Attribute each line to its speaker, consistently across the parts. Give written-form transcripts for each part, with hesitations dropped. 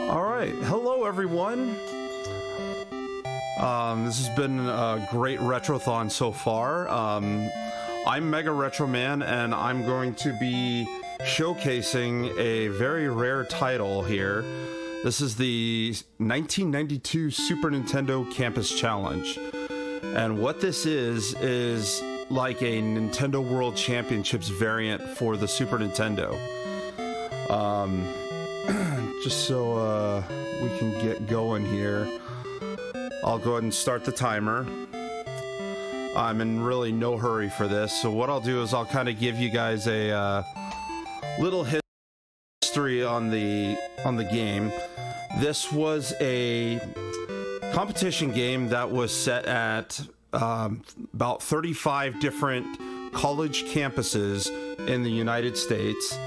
Speaker 1: Alright, hello everyone. This has been a great Retrothon so far. I'm MegaRetroMan, and I'm going to be showcasing a very rare title here. This is the 1992 Super Nintendo Campus Challenge. And what this is like a Nintendo World Championships variant for the Super Nintendo. Just so we can get going here, I'll go ahead and start the timer. I'm in really no hurry for this, so what I'll do is I'll kind of give you guys a little history on the game. This was a competition game that was set at about 35 different college campuses in the United States.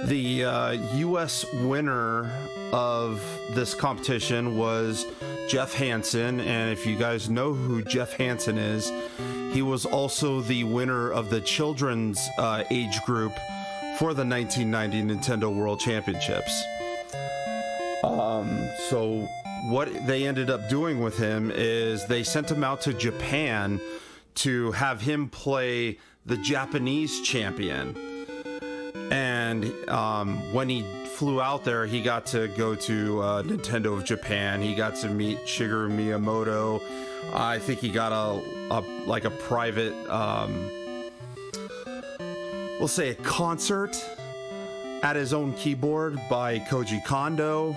Speaker 1: The U.S. winner of this competition was Jeff Hansen, and if you guys know who Jeff Hansen is, he was also the winner of the children's age group for the 1990 Nintendo World Championships. So what they ended up doing with him is they sent him out to Japan to have him play the Japanese champion. And when he flew out there, he got to go to Nintendo of Japan. He got to meet Shigeru Miyamoto. I think he got a private, we'll say a concert at his own keyboard by Koji Kondo.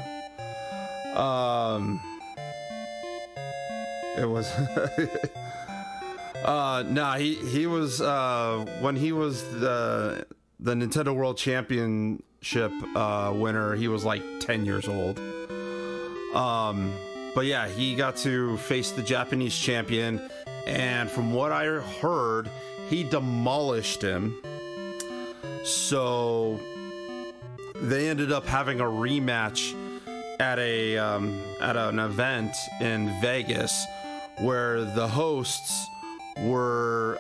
Speaker 1: It was he was when he was the Nintendo World Championship winner, he was like 10 years old. But yeah, he got to face the Japanese champion, and from what I heard, he demolished him. So they ended up having a rematch at an event in Vegas, where the hosts were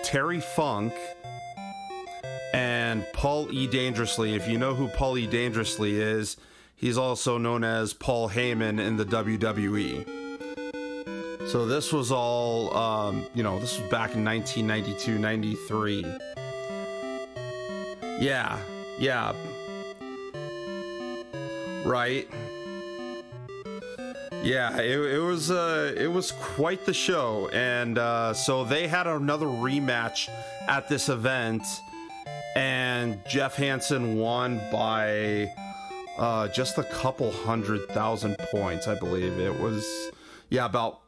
Speaker 1: Terry Funk and Paul E. Dangerously. If you know who Paul E. Dangerously is, he's also known as Paul Heyman in the WWE. So this was all, this was back in 1992, 93. Yeah. Right. Yeah, it was quite the show, and so they had another rematch at this event, and Jeff Hansen won by just a couple 100,000 points, I believe. It was, yeah, about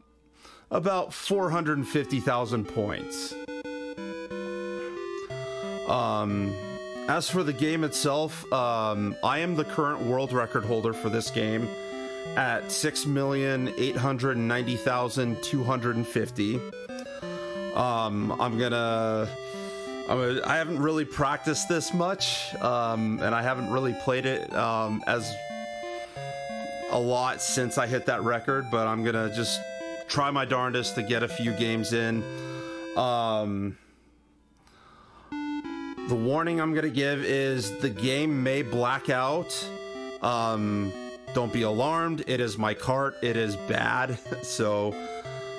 Speaker 1: 450,000 points. As for the game itself, I am the current world record holder for this game at 6,890,250. I haven't really practiced this much, and I haven't really played it as a lot since I hit that record, but I'm gonna just try my darndest to get a few games in. The warning I'm gonna give is the game may black out. Don't be alarmed, it is my cart, it is bad, so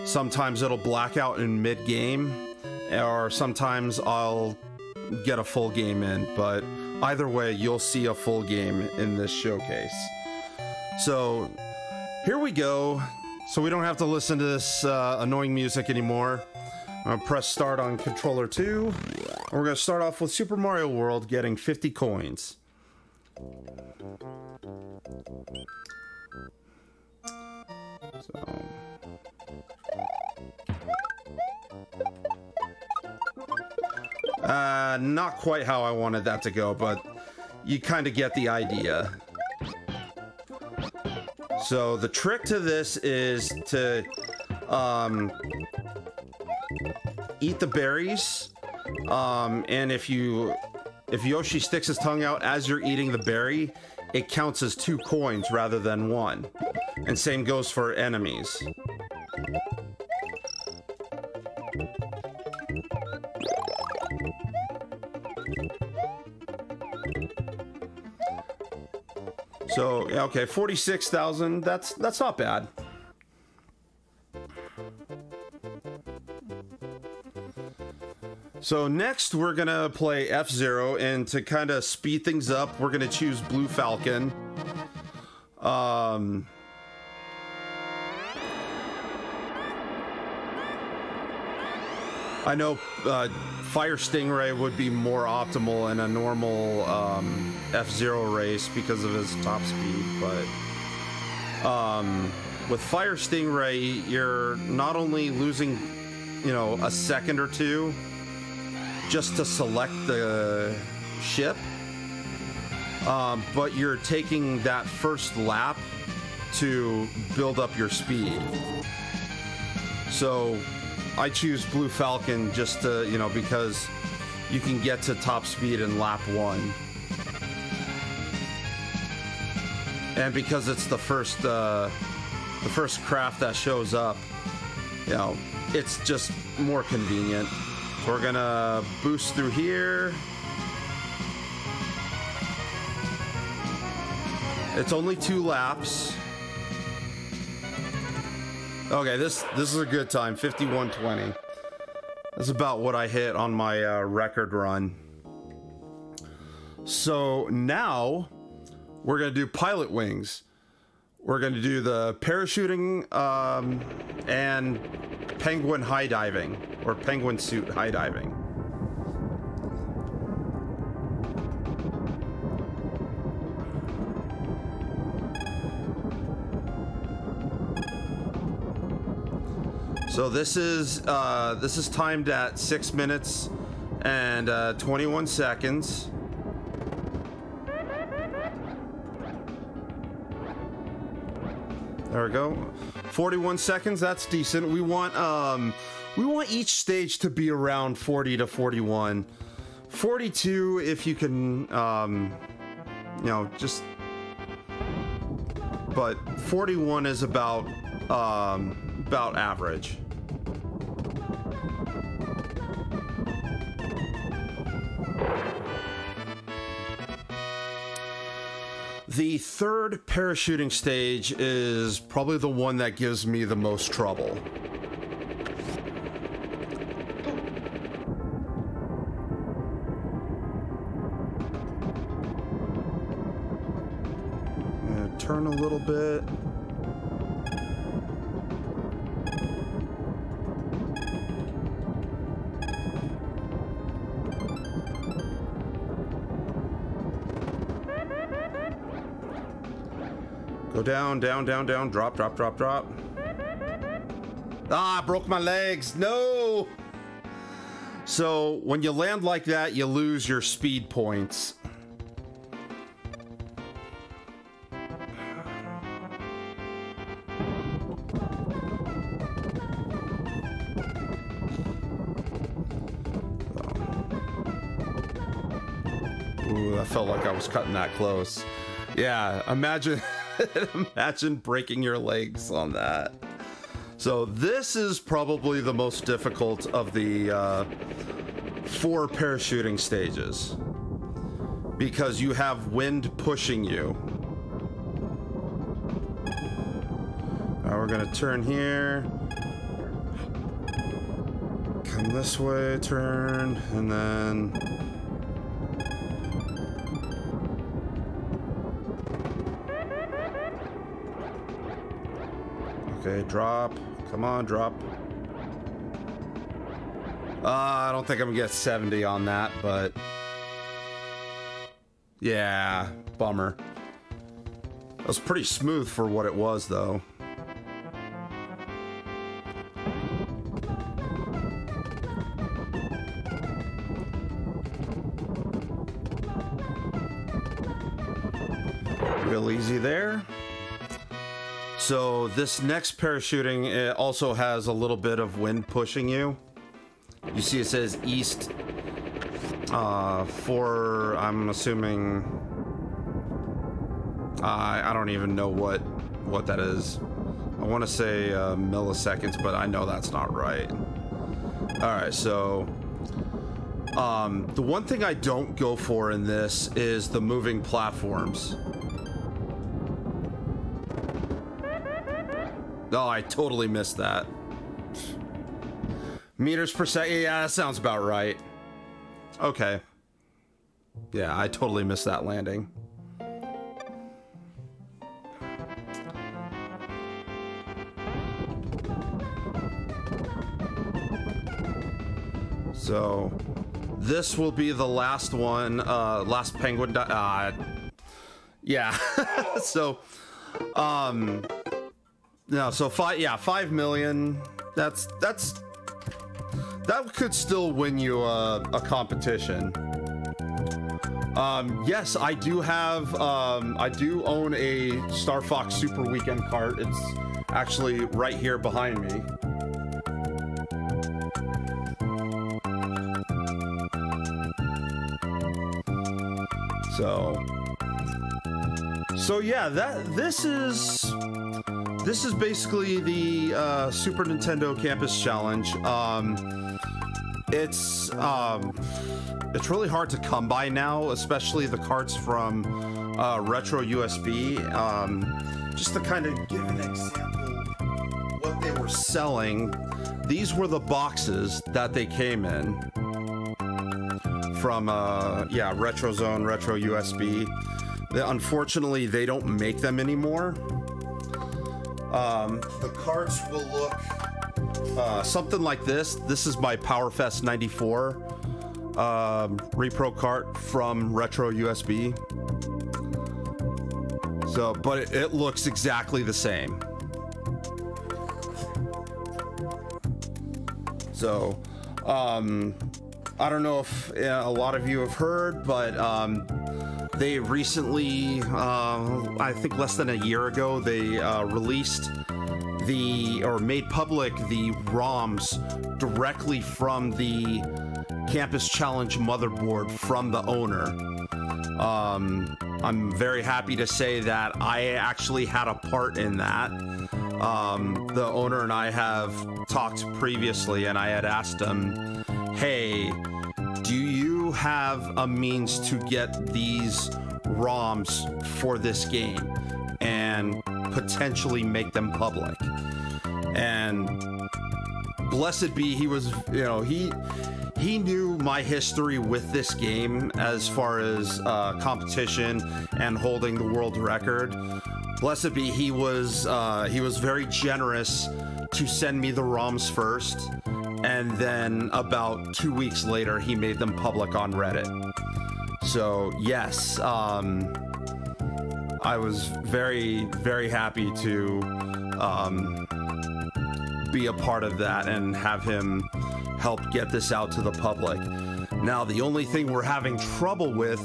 Speaker 1: sometimes it'll black out in mid-game, or sometimes I'll get a full game in, but either way, you'll see a full game in this showcase. So, here we go. So we don't have to listen to this annoying music anymore. I'm gonna press start on controller 2, and we're gonna start off with Super Mario World getting 50 coins. So not quite how I wanted that to go, but you kind of get the idea. So the trick to this is to eat the berries, and if Yoshi sticks his tongue out as you're eating the berry, it counts as 2 coins rather than 1. And same goes for enemies. So, yeah, okay, 46,000, that's not bad. So next we're gonna play F-Zero, and to kind of speed things up, we're gonna choose Blue Falcon. I know Fire Stingray would be more optimal in a normal F-Zero race because of his top speed, but with Fire Stingray, you're not only losing, you know, a second or two just to select the ship, but you're taking that first lap to build up your speed. So I choose Blue Falcon just to, you know, because you can get to top speed in lap 1. And because it's the first craft that shows up, you know, it's just more convenient. So we're gonna boost through here. It's only 2 laps. Okay, this is a good time, 51:20. That's about what I hit on my record run. So now we're gonna do pilot wings. We're gonna do the parachuting and penguin high diving, or penguin suit high diving. So this is timed at 6 minutes and 21 seconds. There we go. 41 seconds. That's decent. We want each stage to be around 40 to 41. 42 if you can, you know, just. But 41 is about average. The third parachuting stage is probably the one that gives me the most trouble. Turn a little bit. Go down, down, down, down, drop, drop, drop, drop. Ah, broke my legs, no! So, when you land like that, you lose your speed points. Ooh, I felt like I was cutting that close. Yeah, imagine... Imagine breaking your legs on that. So this is probably the most difficult of the 4 parachuting stages, because you have wind pushing you. Now we're gonna turn here, come this way, turn, and then okay, drop. Come on, drop. I don't think I'm gonna get 70 on that, but yeah, bummer. That was pretty smooth for what it was, though. Real easy there. So this next parachuting, it also has a little bit of wind pushing you. You see it says east for, I'm assuming, I don't even know what that is. I want to say milliseconds, but I know that's not right. All right, so the one thing I don't go for in this is the moving platforms. Oh, I totally missed that. Meters per second. Yeah, that sounds about right. Okay. Yeah, I totally missed that landing. So, this will be the last one, last penguin, yeah. So, no, so 5 million, that could still win you a competition. Yes, I do have, I do own a Star Fox Super Weekend cart. It's actually right here behind me. So yeah, this is basically the Super Nintendo Campus Challenge. It's really hard to come by now, especially the carts from Retro USB. Just to kind of give an example what they were selling, these were the boxes that they came in from yeah, Retrozone, Retro USB. Unfortunately, they don't make them anymore. The carts will look something like this. This is my PowerFest 94 repro cart from Retro USB. So, but it looks exactly the same. So, I don't know if a lot of you have heard, but they recently, I think less than a year ago, they released or made public the ROMs directly from the Campus Challenge motherboard from the owner. I'm very happy to say that I actually had a part in that. The owner and I have talked previously, and I had asked him, hey, do you have a means to get these ROMs for this game and potentially make them public? And blessed be, he was, you know, he knew my history with this game as far as competition and holding the world record. Blessed be, he was very generous to send me the ROMs first, and then about 2 weeks later, he made them public on Reddit. So yes, I was very, very happy to be a part of that and have him help get this out to the public. Now, the only thing we're having trouble with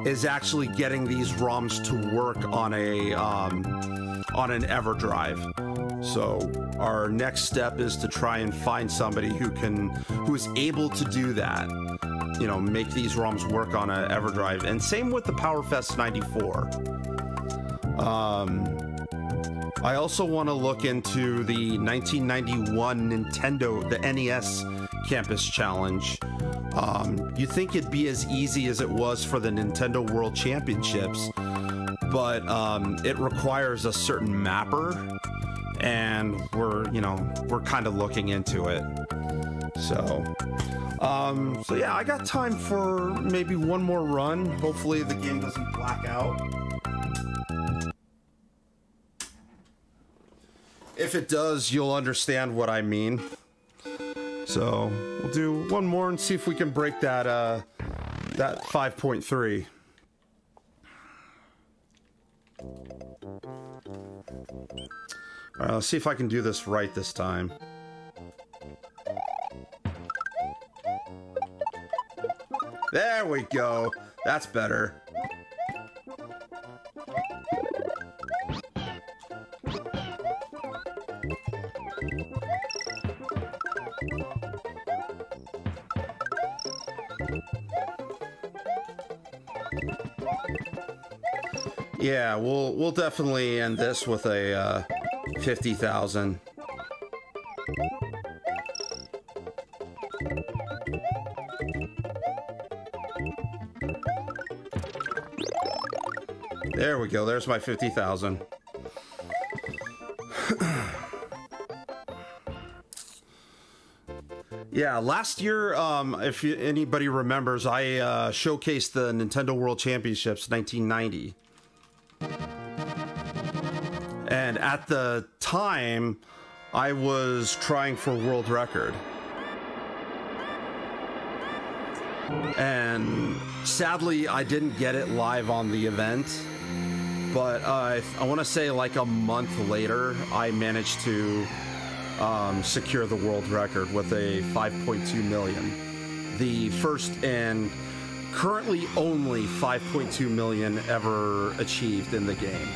Speaker 1: is actually getting these ROMs to work on a on an EverDrive. So our next step is to try and find somebody who is able to do that. You know, make these ROMs work on an EverDrive. And same with the PowerFest 94. I also want to look into the 1991 Nintendo, the NES Campus Challenge. You'd think it'd be as easy as it was for the Nintendo World Championships, but it requires a certain mapper, and we're kind of looking into it. So yeah, I got time for maybe one more run. Hopefully the game doesn't black out. If it does, you'll understand what I mean. So we'll do one more and see if we can break that that 5.3. All right, let's see if I can do this right this time. There we go. That's better. Yeah, we'll definitely end this with a 50,000. There we go. There's my 50,000. Yeah, last year, if anybody remembers, I showcased the Nintendo World Championships 1990. And at the time, I was trying for world record. And sadly, I didn't get it live on the event. But I want to say like a month later, I managed to secure the world record with a 5.2 million. The first and currently only 5.2 million ever achieved in the game.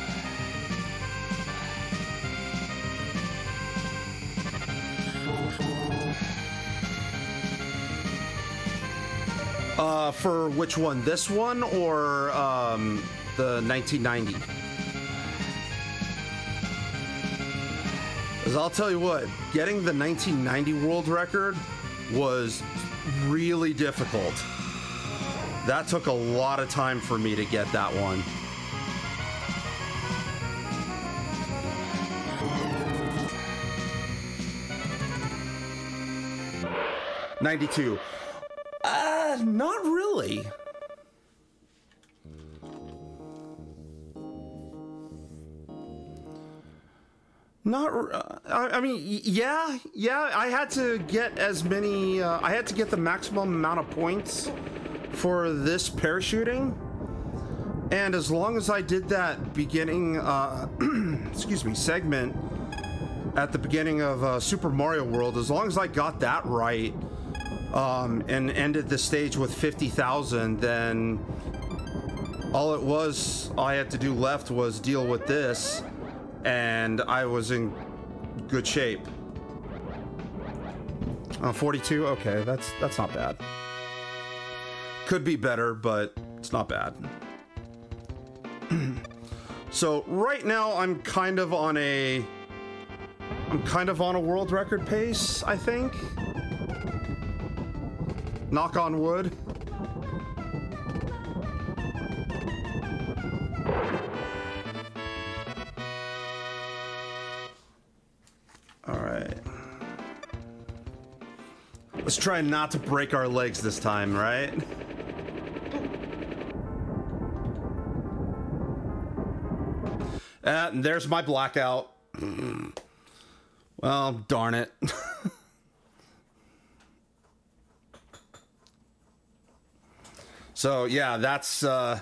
Speaker 1: For which one? This one or the 1990? Because I'll tell you what, getting the 1990 world record was really difficult. That took a lot of time for me to get that one. '92. Not really. I mean, yeah, I had to get as many, I had to get the maximum amount of points for this parachuting. And as long as I did that beginning, excuse me, segment at the beginning of Super Mario World, as long as I got that right, and ended the stage with 50,000, then all I had to do left was deal with this, and I was in good shape. 42, okay, that's not bad. Could be better, but it's not bad. So right now I'm kind of on a world record pace, I think. Knock on wood. All right. Let's try not to break our legs this time, right? And there's my blackout. Well, darn it. So yeah, that's so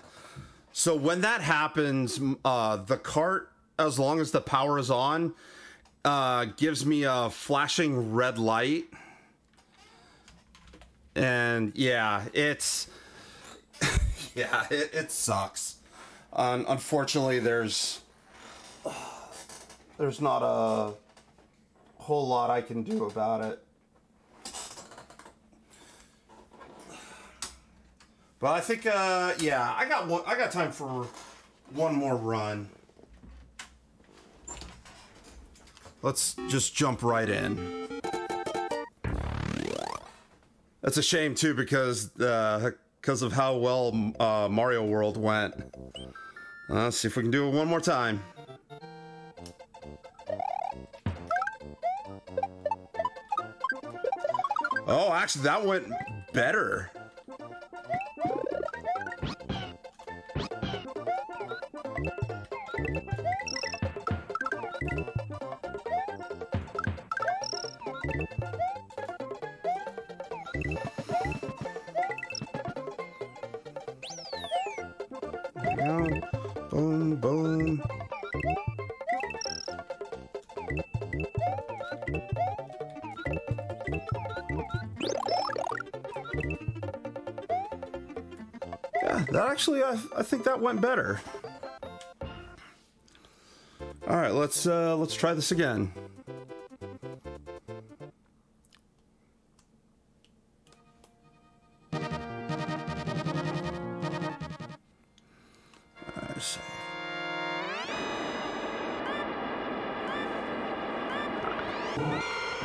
Speaker 1: when that happens, the cart, as long as the power is on, gives me a flashing red light. And yeah, it's yeah, it sucks. Unfortunately, there's not a whole lot I can do about it. But I think, yeah, I got time for one more run. Let's just jump right in. That's a shame too, because of how well Mario World went. Let's see if we can do it one more time. Oh, actually, that went better. Boom, boom. Yeah, that actually, I think that went better. All right, let's try this again.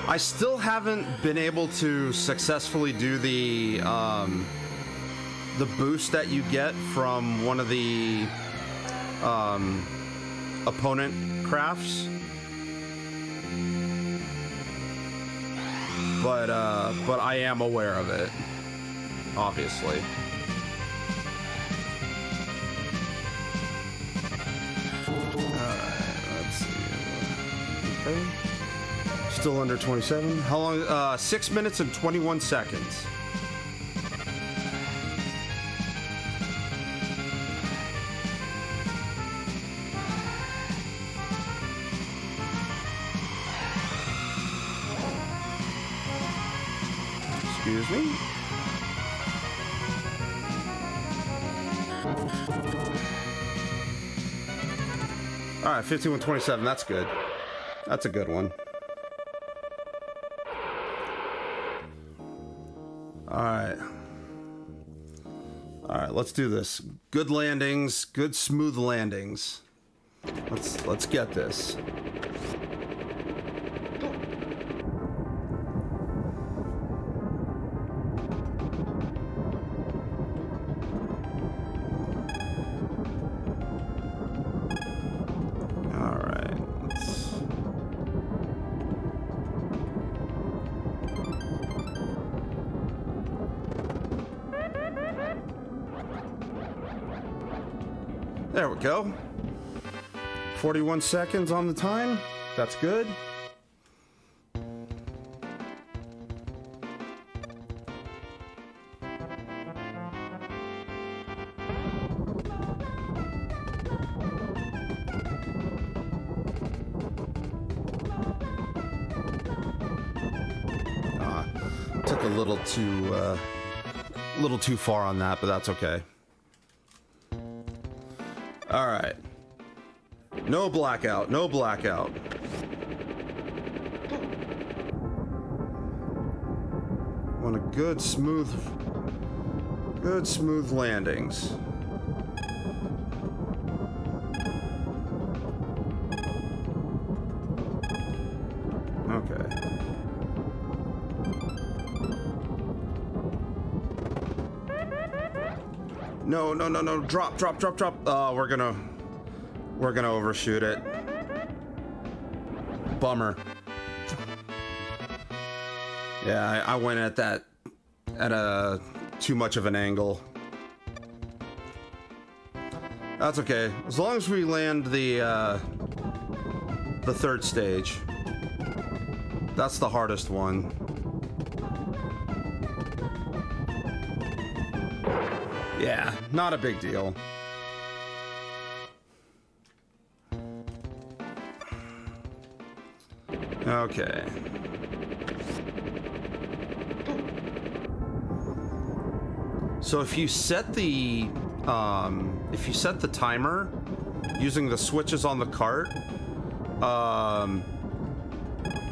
Speaker 1: I still haven't been able to successfully do the boost that you get from one of the opponent crafts. but I am aware of it, obviously. Let's see. Okay. Still under 27. How long? 6 minutes and 21 seconds. Excuse me. All right, 51:27. That's good. That's a good one. All right. All right, let's do this. Good landings, good smooth landings. Let's get this. There we go. 41 seconds on the time. That's good. Took a little too far on that, but that's okay. All right. No blackout, no blackout. Want a good smooth landings. Okay. No, no, no, no, drop. We're gonna overshoot it. Bummer. Yeah, I went at that at a too much of an angle. That's okay. As long as we land the third stage. That's the hardest one. Yeah, not a big deal. Okay. So if you set the timer using the switches on the cart,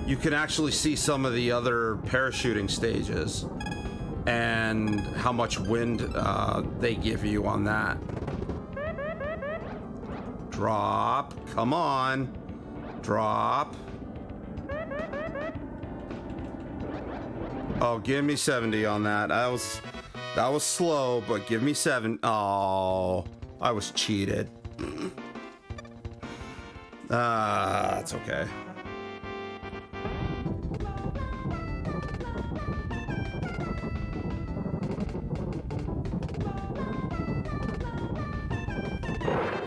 Speaker 1: you can actually see some of the other parachuting stages and how much wind they give you on that. Drop. Come on. Drop. Oh, give me 70 on that. That was slow, but give me 7. Oh, I was cheated. That's okay.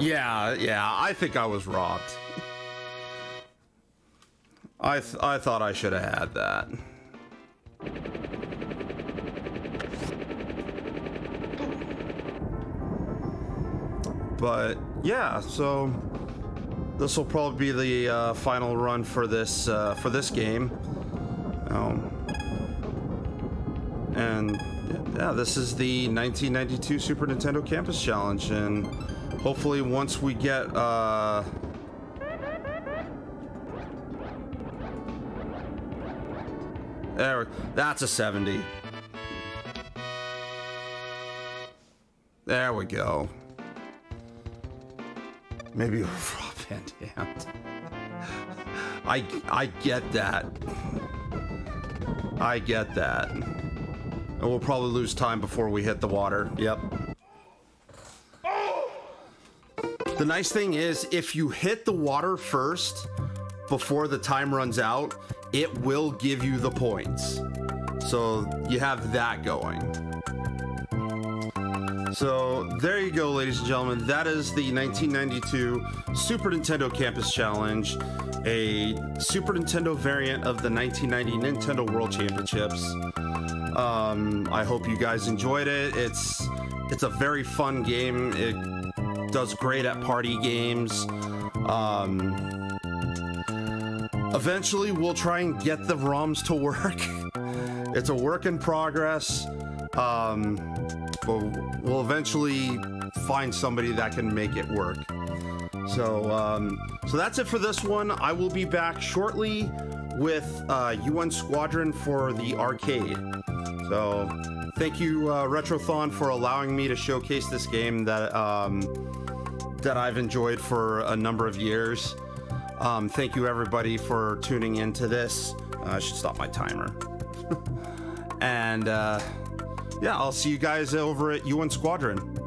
Speaker 1: Yeah, I think I was robbed. I thought I should have had that. But yeah, so this will probably be the final run for this game. And yeah, this is the 1992 Super Nintendo Campus Challenge, and hopefully once we get there, that's a 70. There we go. Maybe we'll drop Van Damme. I get that. I get that. And we'll probably lose time before we hit the water. Yep. The nice thing is, if you hit the water first before the time runs out, it will give you the points. So you have that going. So there you go, ladies and gentlemen. That is the 1992 Super Nintendo Campus Challenge, a Super Nintendo variant of the 1990 Nintendo World Championships. I hope you guys enjoyed it. It's a very fun game. It does great at party games. Eventually, we'll try and get the ROMs to work. It's a work in progress. But we'll eventually find somebody that can make it work. So that's it for this one. I will be back shortly with UN Squadron for the arcade. So thank you, Retrothon, for allowing me to showcase this game that that I've enjoyed for a number of years. Thank you, everybody, for tuning into this. I should stop my timer. And yeah, I'll see you guys over at UN Squadron.